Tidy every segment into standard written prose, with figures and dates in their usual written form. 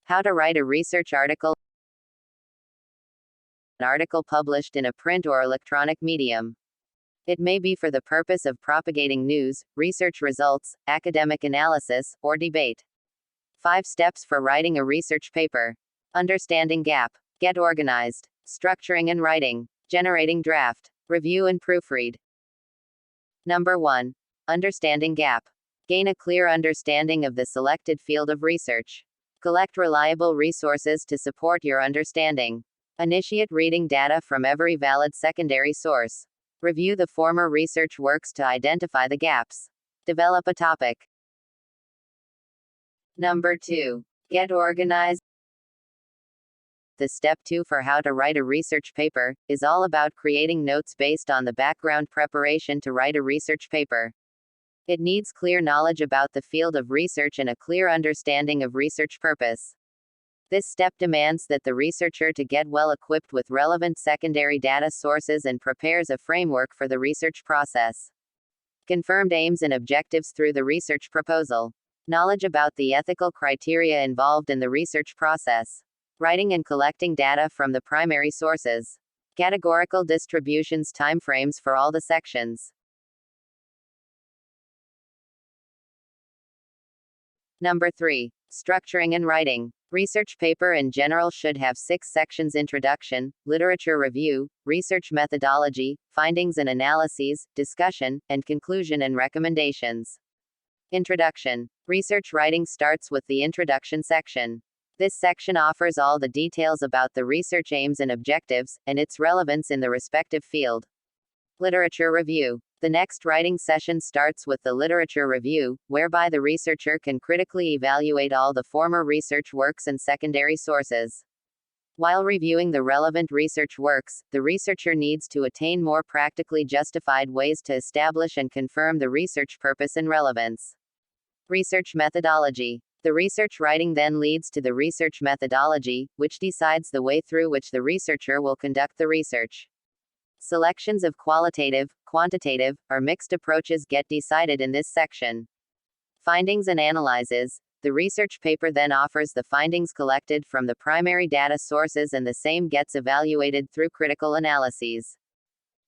How to write a research article. An article published in a print or electronic medium. It may be for the purpose of propagating news, research results, academic analysis, or debate. 5 steps for writing a research paper. Understanding gap. Get organized. Structuring and writing. Generating draft. Review and proofread. Number 1. Understanding gap. Gain a clear understanding of the selected field of research. Collect reliable resources to support your understanding. Initiate reading data from every valid secondary source. Review the former research works to identify the gaps. Develop a topic. Number 2. Get organized. The step 2 for how to write a research paper is all about creating notes based on the background preparation to write a research paper. It needs clear knowledge about the field of research and a clear understanding of research purpose. This step demands that the researcher to get well equipped with relevant secondary data sources and prepares a framework for the research process. Confirmed aims and objectives through the research proposal. Knowledge about the ethical criteria involved in the research process. Writing and collecting data from the primary sources. Categorical distributions timeframes for all the sections. Number 3. Structuring and writing. Research paper in general should have 6 sections: introduction, literature review, research methodology, findings and analyses, discussion, and conclusion and recommendations. Introduction. Research writing starts with the introduction section. This section offers all the details about the research aims and objectives, and its relevance in the respective field. Literature review. The next writing session starts with the literature review, whereby the researcher can critically evaluate all the former research works and secondary sources. While reviewing the relevant research works, the researcher needs to attain more practically justified ways to establish and confirm the research purpose and relevance. Research methodology. The research writing then leads to the research methodology, which decides the way through which the researcher will conduct the research. Selections of qualitative, quantitative, or mixed approaches get decided in this section. Findings and analyses. The research paper then offers the findings collected from the primary data sources, and the same gets evaluated through critical analyses.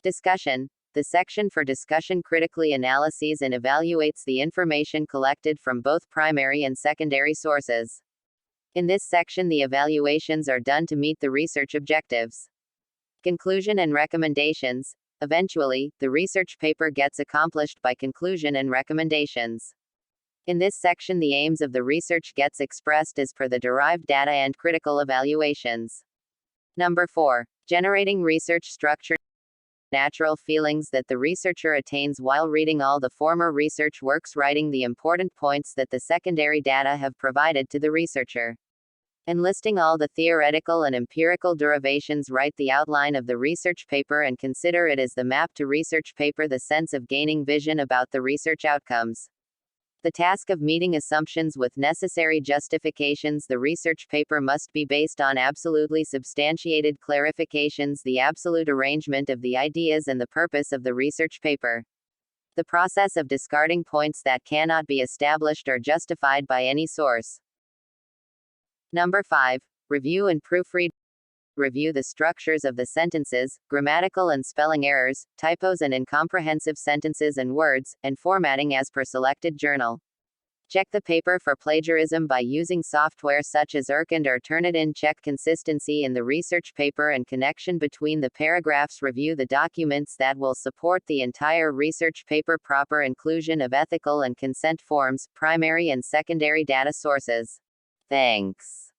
Discussion. The section for discussion critically analyses and evaluates the information collected from both primary and secondary sources. In this section, the evaluations are done to meet the research objectives. Conclusion and recommendations. Eventually, the research paper gets accomplished by conclusion and recommendations. In this section, the aims of the research gets expressed as per the derived data and critical evaluations. Number 4. Generating research structure. Natural feelings that the researcher attains while reading all the former research works, writing the important points that the secondary data have provided to the researcher. Enlisting all the theoretical and empirical derivations, write the outline of the research paper and consider it as the map to research paper, the sense of gaining vision about the research outcomes. The task of meeting assumptions with necessary justifications. The research paper must be based on absolutely substantiated clarifications, the absolute arrangement of the ideas and the purpose of the research paper. The process of discarding points that cannot be established or justified by any source. Number 5. Review and proofread. Review the structures of the sentences, grammatical and spelling errors, typos and incomprehensive sentences and words, and formatting as per selected journal. Check the paper for plagiarism by using software such as Irkand or Turnitin. Check consistency in the research paper and connection between the paragraphs. Review the documents that will support the entire research paper. Proper inclusion of ethical and consent forms, primary and secondary data sources. Thanks.